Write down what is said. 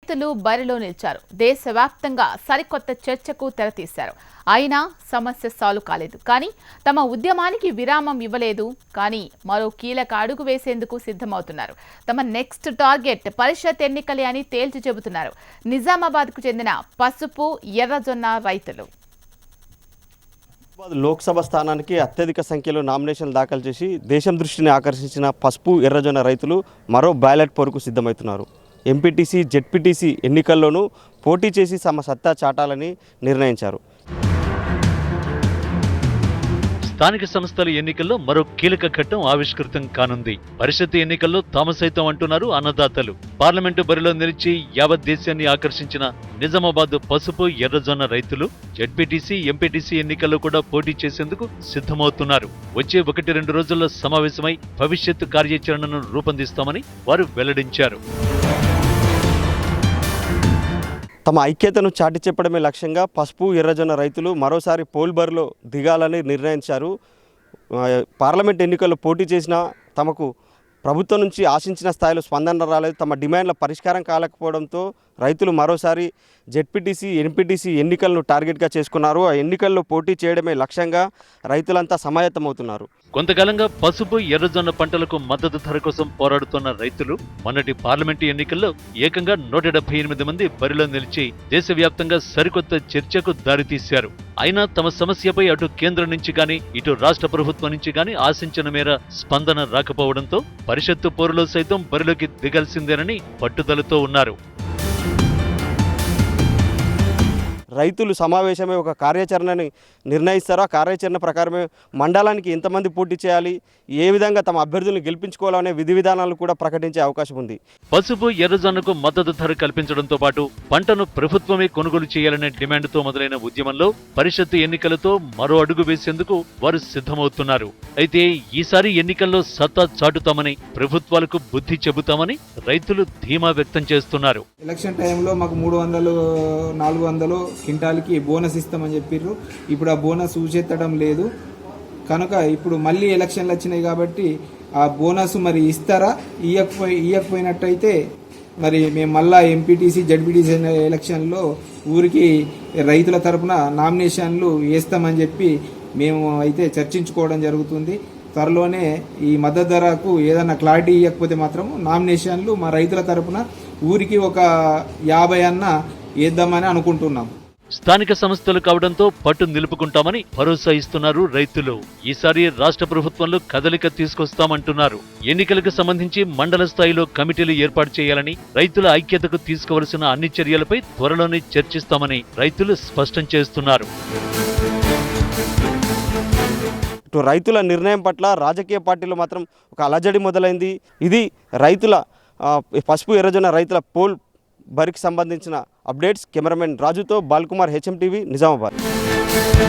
రైతులు బరిలో నిలిచారు. దేశవ్యాప్తంగా సరికొత్త చర్చకు తెరతీశారు. అయినా సమస్య సాల్వ్ కాలేదు. కానీ తమ ఉద్యమానికి విరామం ఇవ్వలేదు. కానీ మరో కీలక అడుగు వేసేందుకు సిద్ధమవుతున్నారు. తమ నెక్స్ట్ టార్గెట్ పరిషత్ ఎన్నికలే అని తేల్చి చెబుతున్నారు నిజామాబాద్కు చెందిన పసుపు ఎర్రజొన్న రైతులు. లోక్సభ స్థానానికి అత్యధిక సంఖ్యలో నామినేషన్లు దాఖలు చేసి దేశం దృష్టిని ఆకర్షించిన పసుపు ఎర్రజొన్న రైతులు మరో బ్యాలెట్ పోరుకు సిద్ధమవుతున్నారు. ఎంపీటీసీ జెడ్పీటీసీ ఎన్నికల్లోనూ పోటీ చేసి తమ సత్తా చాటాలని నిర్ణయించారు. స్థానిక సంస్థల ఎన్నికల్లో మరో కీలక ఘట్టం ఆవిష్కృతం కానుంది. పరిషత్ ఎన్నికల్లో తాము సైతం అంటున్నారు అన్నదాతలు. పార్లమెంటు బరిలో నిలిచి యావత్ దేశాన్ని ఆకర్షించిన నిజామాబాద్ పసుపు ఎర్రజొన్న రైతులు జెడ్పీటీసీ ఎంపీటీసీ ఎన్నికల్లో కూడా పోటీ చేసేందుకు సిద్ధమవుతున్నారు. వచ్చే 1-2 రోజుల్లో సమావేశమై భవిష్యత్తు కార్యాచరణను రూపొందిస్తామని వారు వెల్లడించారు. తమ ఐక్యతను చాటి చెప్పడమే లక్ష్యంగా పసుపు ఎర్రజొన్న రైతులు మరోసారి పోల్ బరిలో దిగాలని నిర్ణయించారు. పార్లమెంట్ ఎన్నికల్లో పోటీ చేసినా తమకు ప్రభుత్వం నుంచి ఆశించిన స్థాయిలో స్పందన రాలేదు. తమ డిమాండ్ల పరిష్కారం కాలేకపోవడంతో రైతులు మరోసారి జెడ్పీటీసీ ఎంపీటీసీ ఎన్నికలను టార్గెట్గా చేసుకున్నారు. ఆ ఎన్నికల్లో పోటీ చేయడమే లక్ష్యంగా రైతులంతా సమాయత్తమవుతున్నారు. కొంతకాలంగా పసుపు ఎర్రజొన్న పంటలకు మద్దతు ధర కోసం పోరాడుతున్న రైతులు మొన్నటి పార్లమెంటు ఎన్నికల్లో ఏకంగా 178 మంది బరిలో నిలిచి దేశవ్యాప్తంగా సరికొత్త చర్చకు దారితీశారు. అయినా తమ సమస్యపై అటు కేంద్రం నుంచి గాని ఇటు రాష్ట్ర ప్రభుత్వం నుంచి గాని ఆశించిన మేర స్పందన రాకపోవడంతో పరిషత్తు పోరులో సైతం బరిలోకి దిగాల్సిందేనని పట్టుదలతో ఉన్నారు. రైతులు సమావేశమే ఒక కార్యాచరణని నిర్ణయిస్తారో ఆ కార్యాచరణ ప్రకారమే మండలానికి ఎంతమంది పోటీ చేయాలి, ఏ విధంగా తమ అభ్యర్థులను గెలిపించుకోవాలనే విధి విధానాలు కూడా ప్రకటించే అవకాశం ఉంది. పసుపు ఎర్రజొన్నకు మద్దతు ధర కల్పించడంతో పాటు పంటను ప్రభుత్వమే కొనుగోలు చేయాలనే డిమాండ్తో మొదలైన ఉద్యమంలో పరిషత్తు ఎన్నికలతో మరో అడుగు వేసేందుకు వారు సిద్ధమవుతున్నారు. అయితే ఈసారి ఎన్నికల్లో సత్తా చాటుతామని ప్రభుత్వాలకు బుద్ధి చెబుతామని రైతులు ధీమా వ్యక్తం చేస్తున్నారు. ఎలక్షన్ టైంలో మాకు 300-400 క్వింటాల్కి బోనస్ ఇస్తామని చెప్పిర్రు. ఇప్పుడు ఆ బోనస్ ఊచెత్తడం లేదు కనుక ఇప్పుడు మళ్ళీ ఎలక్షన్లు వచ్చినాయి కాబట్టి ఆ బోనస్ మరి ఇస్తారా, ఇయ్యకపోయినట్టయితే మరి మేము మళ్ళా ఎంపీటీసీ జెడ్పీటీసీ ఎలక్షన్లో ఊరికి రైతుల తరపున నామినేషన్లు వేస్తామని చెప్పి మేము అయితే చర్చించుకోవడం జరుగుతుంది. త్వరలోనే ఈ మద్దతు ధరకు ఏదైనా క్లారిటీ ఇవ్వకపోతే మాత్రం నామినేషన్లు మా రైతుల తరపున ఊరికి ఒక 50 అన్న వేద్దామని అనుకుంటున్నాం. స్థానిక సంస్థలు కావడంతో పట్టు నిలుపుకుంటామని భరోసా ఇస్తున్నారు రైతులు. ఈసారి రాష్ట్ర ప్రభుత్వంలో కదలిక తీసుకొస్తామంటున్నారు. ఎన్నికలకు సంబంధించి మండల స్థాయిలో కమిటీలు ఏర్పాటు చేయాలని, రైతుల ఐక్యతకు తీసుకోవలసిన అన్ని చర్యలపై త్వరలోనే చర్చిస్తామని రైతులు స్పష్టం చేస్తున్నారు. ఇటు రైతుల నిర్ణయం పట్ల రాజకీయ పార్టీలు మాత్రం ఒక అలజడి మొదలైంది. ఇది రైతుల పసుపు ఎర్రజొన్న రైతుల పోల్ బరికి సంబంధించిన అప్డేట్స్. కెమెరామెన్ రాజుతో బాల్కుమార్, HM టీవీ, నిజామాబాద్.